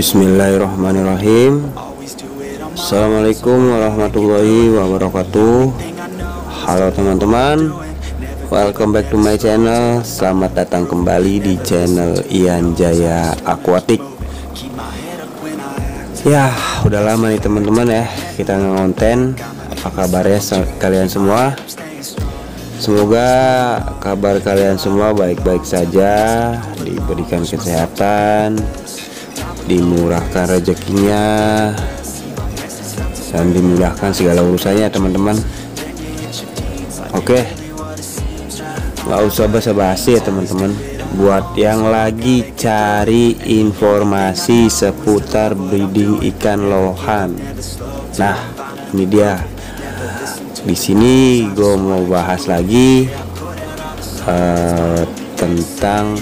Bismillahirrahmanirrahim. Assalamualaikum warahmatullahi wabarakatuh. Halo teman-teman, welcome back to my channel. Selamat datang kembali di channel Ian Jaya Aquatic. Ya, udah lama nih teman-teman ya kita ngonten. Apa kabarnya kalian semua? Semoga kabar kalian semua baik-baik saja, diberikan kesehatan, dimurahkan rezekinya, dan dimudahkan segala urusannya teman-teman. Oke, nggak usah basa-basi ya teman-teman. Buat yang lagi cari informasi seputar breeding ikan lohan, nah ini dia. Di sini gue mau bahas lagi tentang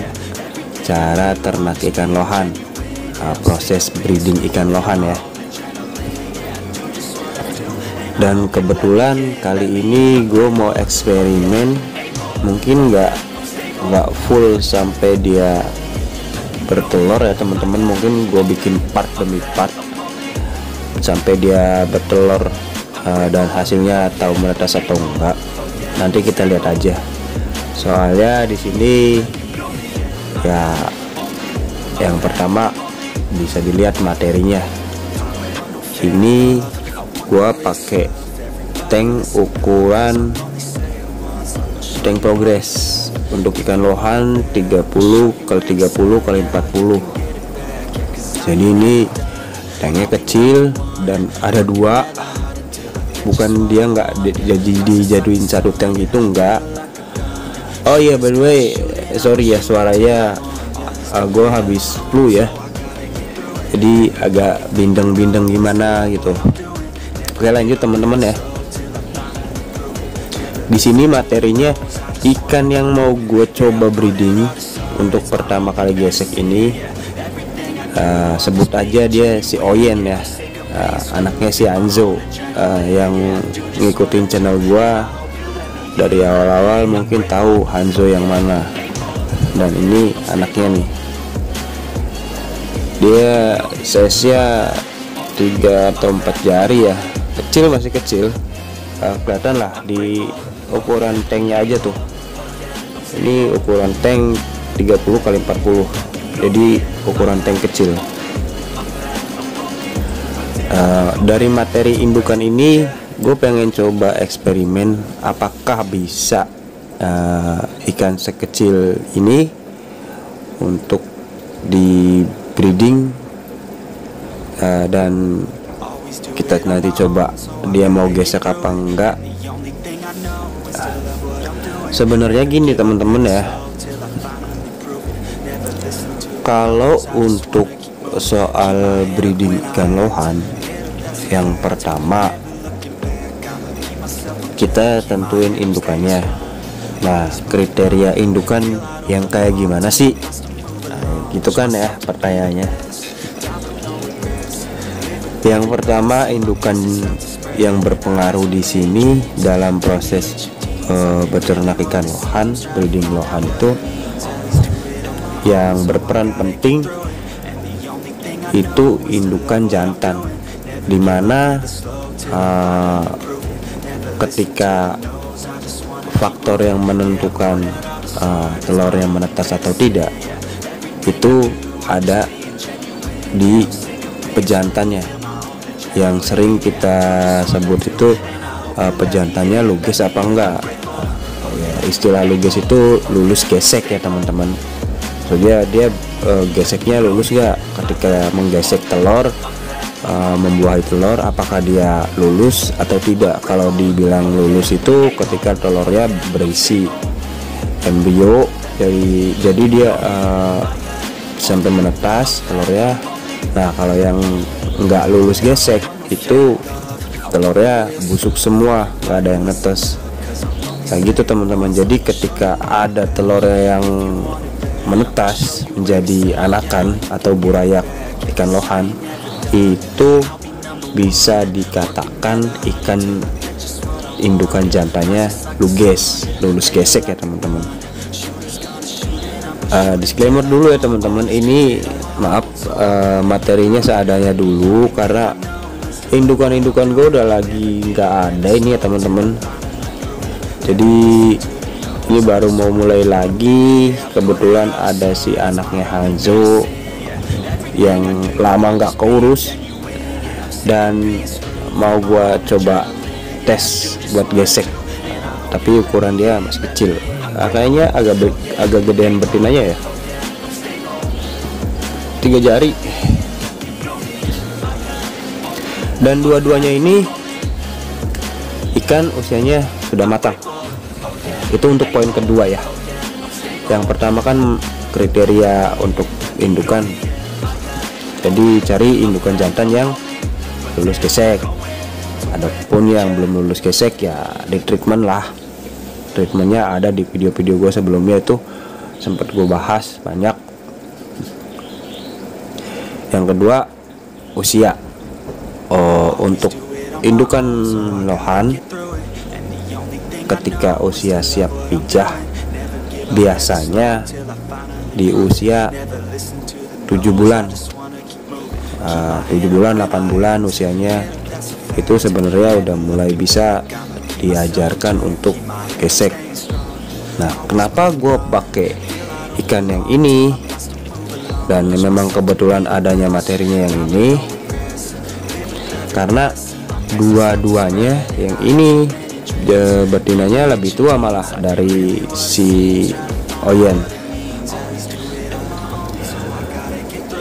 cara ternak ikan lohan, proses breeding ikan lohan ya. Dan kebetulan kali ini gue mau eksperimen, mungkin nggak full sampai dia bertelur ya teman-teman. Mungkin gue bikin part demi part sampai dia bertelur, dan hasilnya tahu menetas atau enggak nanti kita lihat aja. Soalnya di sini ya, yang pertama bisa dilihat materinya. Ini gua pakai tank ukuran tank progress untuk ikan lohan 30x30x40. Jadi ini tanknya kecil dan ada dua, bukan dia nggak dijaduin satu tank itu, enggak. Oh iya, by the way, sorry ya suaranya gue habis flu ya, jadi agak bindeng-bindeng gimana gitu. Oke, lanjut teman-teman ya. Di sini materinya ikan yang mau gue coba breeding untuk pertama kali gesek ini, sebut aja dia si Oyen ya. Anaknya si Hanzo, yang ngikutin channel gua dari awal-awal mungkin tahu Hanzo yang mana. Dan ini anaknya nih, dia size-nya 3 atau 4 jari ya, kecil, masih kecil. Kelihatan lah di ukuran tanknya aja tuh. Ini ukuran tank 30x40, jadi ukuran tank kecil. Dari materi indukan ini gue pengen coba eksperimen apakah bisa ikan sekecil ini untuk di breeding, dan kita nanti coba dia mau gesek apa enggak. Sebenarnya gini teman-teman ya, kalau untuk soal breeding ikan lohan, yang pertama kita tentuin indukannya. Nah, kriteria indukan yang kayak gimana sih? Gitu kan ya pertanyaannya. Yang pertama, indukan yang berpengaruh di sini dalam proses beternak ikan lohan, breeding lohan itu yang berperan penting itu indukan jantan, dimana ketika faktor yang menentukan telurnya menetas atau tidak itu ada di pejantannya, yang sering kita sebut itu pejantannya luges apa enggak ya. Istilah luges itu lulus gesek ya teman-teman. So dia geseknya lulus nggak ketika menggesek telur, membuahi telur, apakah dia lulus atau tidak. Kalau dibilang lulus itu ketika telurnya berisi embrio, jadi dia sampai menetas telurnya. Nah, kalau yang nggak lulus gesek itu telurnya busuk semua, nggak ada yang netes kayak gitu teman-teman. Jadi ketika ada telurnya yang menetas menjadi anakan atau burayak ikan lohan, itu bisa dikatakan ikan indukan jantannya lulus gesek ya teman-teman. Disclaimer dulu ya teman-teman, ini maaf materinya seadanya dulu, karena indukan gue udah lagi nggak ada ini ya teman-teman. Jadi ini baru mau mulai lagi. Kebetulan ada si anaknya Hanzo yang lama nggak keurus, dan mau gua coba tes buat gesek, tapi ukuran dia masih kecil. Kayaknya agak gedean betinanya ya, 3 jari. Dan dua-duanya ini ikan usianya sudah matang. Itu untuk poin kedua ya. Yang pertama kan kriteria untuk indukan, jadi cari indukan jantan yang lulus gesek. Adapun yang belum lulus gesek ya di treatment lah. Treatmentnya ada di video-video gue sebelumnya, itu sempat gue bahas banyak. Yang kedua, usia. Untuk indukan lohan ketika usia siap pijah biasanya di usia 7 bulan, 7 bulan 8 bulan usianya, itu sebenarnya udah mulai bisa diajarkan untuk gesek. Nah, kenapa gue pakai ikan yang ini, dan memang kebetulan adanya materinya yang ini, karena dua-duanya yang ini betinanya lebih tua malah dari si Oyen.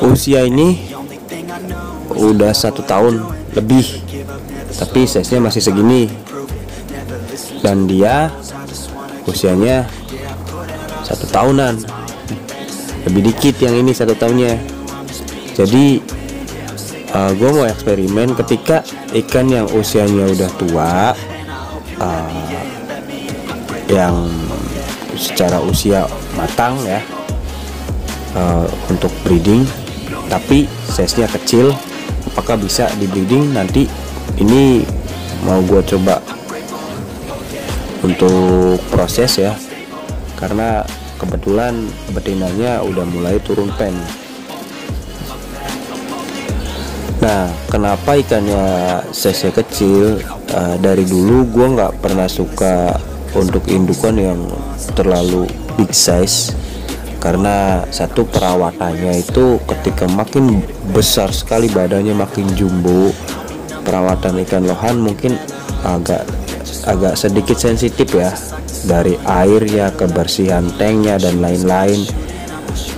Usia ini udah 1 tahun lebih, tapi size-nya masih segini, dan dia usianya 1 tahunan, lebih dikit yang ini 1 tahunnya. Jadi gue mau eksperimen ketika ikan yang usianya udah tua, yang secara usia matang ya, untuk breeding, tapi size-nya kecil, apakah bisa di breeding nanti. Ini mau gue coba untuk proses ya, karena kebetulan betinanya udah mulai turun pen. Nah, kenapa ikannya size kecil? Dari dulu gue nggak pernah suka untuk indukan yang terlalu big size, karena satu, perawatannya itu ketika makin besar sekali badannya, makin jumbo, perawatan ikan lohan mungkin agak sedikit sensitif ya, dari airnya, kebersihan tanknya dan lain-lain,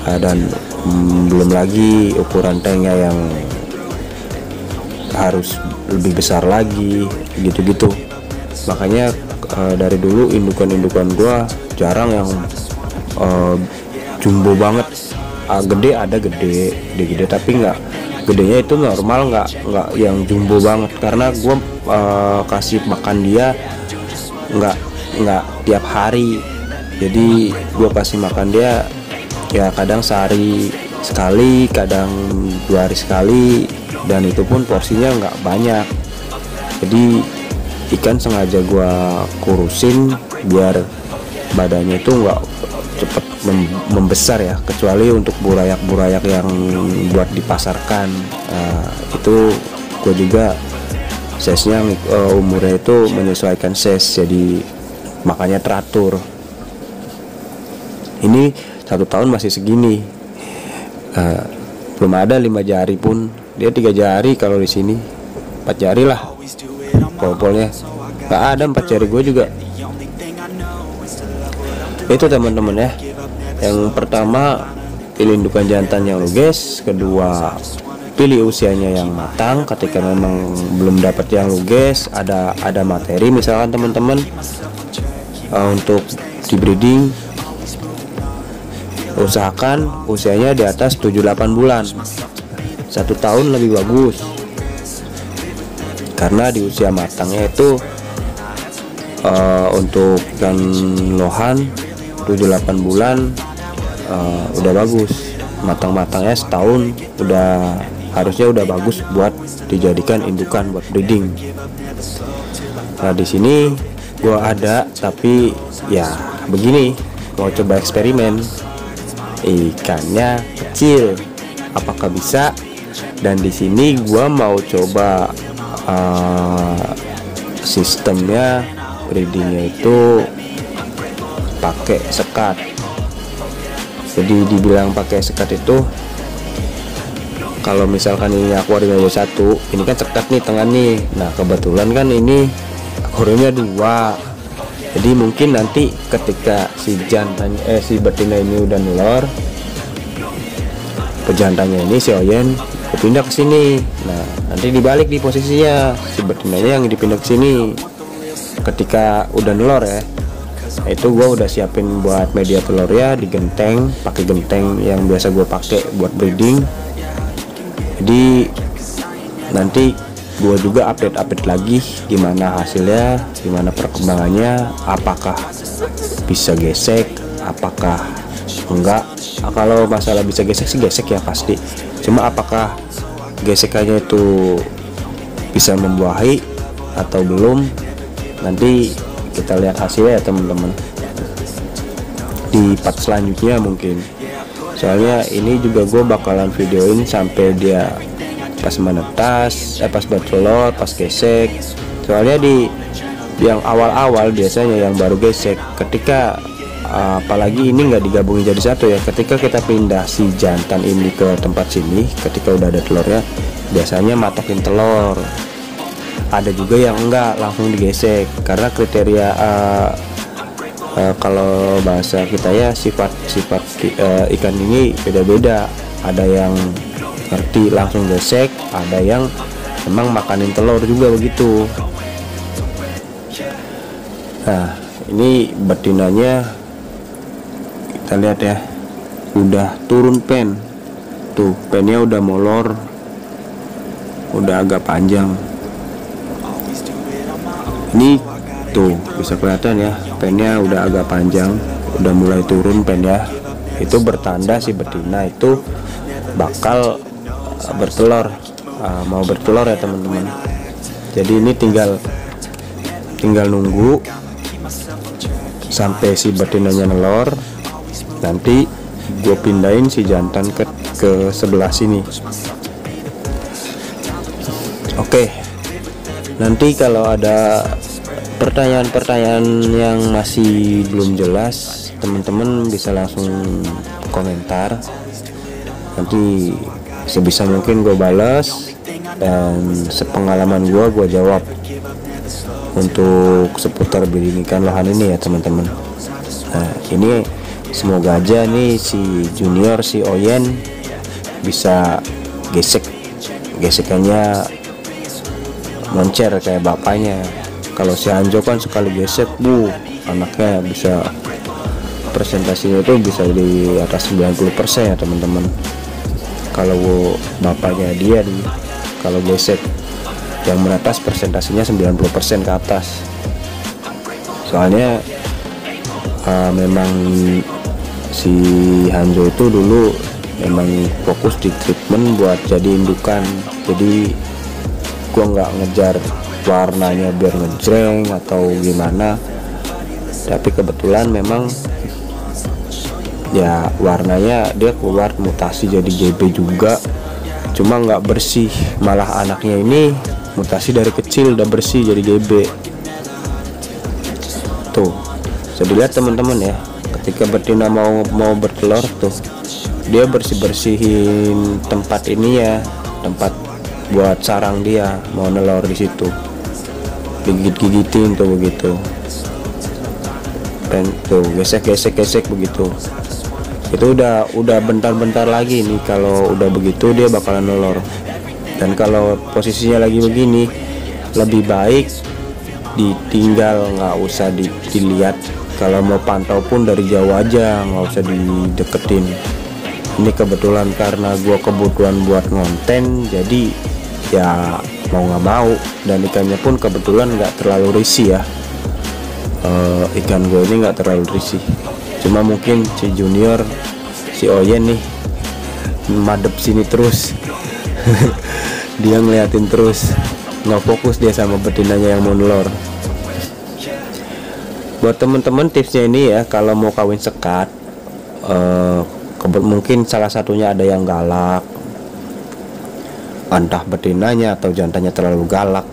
dan belum lagi ukuran tanknya yang harus lebih besar lagi, gitu-gitu. Makanya dari dulu indukan gua jarang yang jumbo banget. Gede ada gede, tapi nggak gedenya itu normal, nggak yang jumbo banget, karena gua kasih makan dia nggak tiap hari. Jadi gua kasih makan dia ya kadang sehari sekali, kadang 2 hari sekali, dan itu pun porsinya nggak banyak. Jadi ikan sengaja gua kurusin biar badannya itu nggak cepet membesar ya, kecuali untuk burayak yang buat dipasarkan. Itu gue juga size-nya umurnya itu menyesuaikan size, jadi makanya teratur. Ini 1 tahun masih segini, belum ada 5 jari pun. Dia 3 jari, kalau di sini 4 jari lah pol-polnya, nggak ada 4 jari gue juga. Itu teman-teman ya. Yang pertama, pilih indukan jantan yang luges. Kedua, pilih usianya yang matang. Ketika memang belum dapat yang luges, ada materi misalkan teman-teman, untuk di breeding, usahakan usianya di atas 7-8 bulan. 1 tahun lebih bagus, karena di usia matangnya itu untuk ikan lohan 7-8 bulan udah bagus. Matang-matangnya setahun harusnya udah bagus buat dijadikan indukan buat breeding. Nah, di sini gua ada, tapi ya begini, mau coba eksperimen. Ikannya kecil, apakah bisa. Dan di sini gua mau coba sistemnya breedingnya itu pakai sekat. Jadi dibilang pakai sekat itu, kalau misalkan ini akuarium aja satu, ini kan sekat nih tengah nih. Nah kebetulan kan ini akuariumnya dua, jadi mungkin nanti ketika si jantan si betina ini udah nelor, pejantannya ini si Oyen pindah ke sini. Nah nanti dibalik di posisinya, si betinanya yang dipindah ke sini ketika udah nelor ya. Nah, itu gua udah siapin buat media telurnya, digenteng pakai genteng yang biasa gue pakai buat breeding. Jadi nanti gue juga update lagi gimana hasilnya, gimana perkembangannya, apakah bisa gesek, apakah enggak. Kalau masalah bisa gesek sih gesek ya pasti, cuma apakah gesekannya itu bisa membuahi atau belum, nanti kita lihat hasilnya ya teman-teman di part selanjutnya mungkin. Soalnya ini juga gue bakalan videoin sampai dia pas menetas, pas bertelur, pas gesek. Soalnya di yang awal-awal biasanya yang baru gesek, ketika apalagi ini nggak digabungin jadi satu ya, ketika kita pindah si jantan ini ke tempat sini, ketika udah ada telurnya biasanya matokin telur. Ada juga yang enggak langsung digesek karena kriteria kalau bahasa kita ya sifat ikan ini beda-beda. Ada yang ngerti langsung gesek, ada yang memang makanin telur juga begitu. Nah ini betinanya kita lihat ya, udah turun pen tuh, pennya udah molor, udah agak panjang. Ini tuh bisa kelihatan ya, pennya udah agak panjang, udah mulai turun pennya. Itu bertanda si betina itu bakal bertelur, mau bertelur ya teman-teman. Jadi ini tinggal nunggu sampai si betinanya nelor, nanti gue pindahin si jantan ke sebelah sini. Oke, nanti kalau ada pertanyaan-pertanyaan yang masih belum jelas, teman-teman bisa langsung komentar, nanti sebisa mungkin gue balas dan sepengalaman gue jawab untuk seputar breeding ikan lohan ini ya teman-teman. Nah ini semoga aja nih si junior, si Oyen bisa gesekannya moncer kayak bapaknya. Kalau si Hanjo kan sekali gesek anaknya bisa presentasinya itu bisa di atas 90% ya teman-teman. Kalau bapaknya dia nih kalau gesek yang menetas presentasinya 90% ke atas. Soalnya memang si Hanjo itu dulu memang fokus di treatment buat jadi indukan, jadi gua nggak ngejar warnanya biar ngejreng atau gimana, tapi kebetulan memang ya warnanya dia keluar mutasi jadi GB juga, cuma nggak bersih. Malah anaknya ini mutasi dari kecil udah bersih jadi GB. Tuh bisa dilihat teman-teman ya, ketika betina mau bertelur tuh dia bersihin tempat ini ya, tempat buat sarang dia mau nelor di situ, digigit-gigitin tuh begitu, dan tuh gesek begitu. Itu udah bentar-bentar lagi nih, kalau udah begitu dia bakalan nelor. Dan kalau posisinya lagi begini, lebih baik ditinggal, nggak usah dilihat. Kalau mau pantau pun dari jauh aja, nggak usah dideketin. Ini kebetulan karena gua kebutuhan buat ngonten, jadi ya mau nggak mau, dan ikannya pun kebetulan nggak terlalu risih ya. Ikan gue ini nggak terlalu risih, cuma mungkin si junior, si Oyen nih madep sini terus dia ngeliatin terus, nggak fokus dia sama betinanya yang mau nelor. Buat temen-temen tipsnya ini ya, kalau mau kawin sekat, mungkin salah satunya ada yang galak, entah betinanya atau jantannya terlalu galak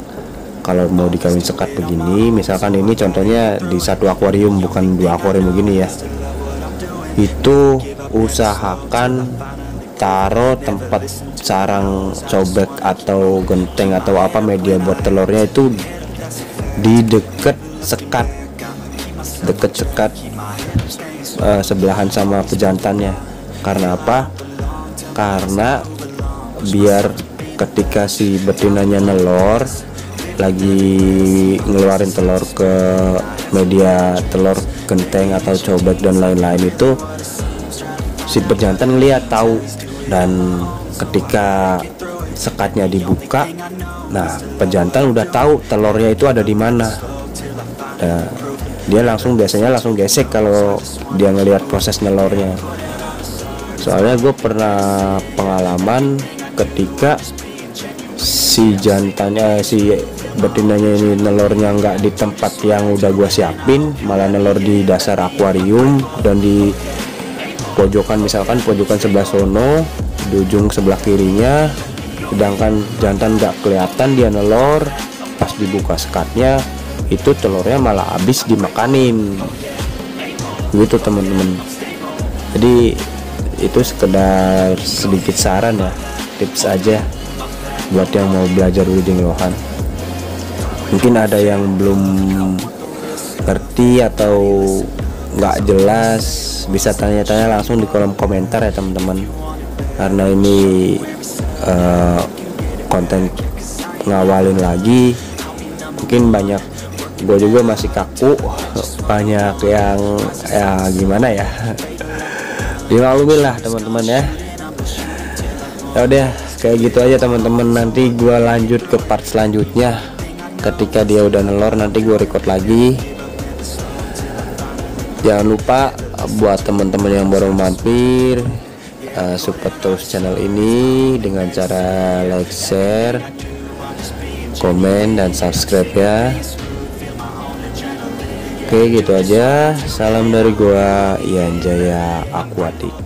kalau mau dikawin sekat begini. Misalkan ini contohnya di satu akuarium, bukan 2 akuarium begini ya, itu usahakan taruh tempat sarang cobek atau genteng atau apa media buat telurnya itu di deket sekat sebelahan sama pejantannya. Karena apa? Karena biar ketika si betinanya nelor, lagi ngeluarin telur ke media telur genteng atau cobek dan lain-lain, itu si pejantan ngeliat tahu, dan ketika sekatnya dibuka, nah pejantan udah tahu telurnya itu ada di mana. Nah, dia biasanya langsung gesek kalau dia ngelihat proses nelornya. Soalnya gue pernah pengalaman ketika si jantannya, si betinanya ini nelornya nggak di tempat yang udah gue siapin, malah nelor di dasar akuarium dan di pojokan, misalkan pojokan sebelah sono, di ujung sebelah kirinya, sedangkan jantan nggak kelihatan dia nelor. Pas dibuka sekatnya, itu telurnya malah habis dimakanin gitu teman-teman. Jadi itu sekedar sedikit saran ya, tips aja buat yang mau belajar breeding lohan. Mungkin ada yang belum ngerti atau nggak jelas, bisa tanya-tanya langsung di kolom komentar ya teman-teman, karena ini konten ngawalin lagi. Mungkin banyak, gue juga masih kaku, banyak yang ya gimana ya, dimaklumin lah teman-teman ya. Ya udah kayak gitu aja teman-teman, nanti gue lanjut ke part selanjutnya. Ketika dia udah nelor nanti gue record lagi. Jangan lupa buat teman-teman yang baru mampir, support terus channel ini dengan cara like, share, komen, dan subscribe ya. Oke gitu aja. Salam dari gua, Ian Jaya Aquatic.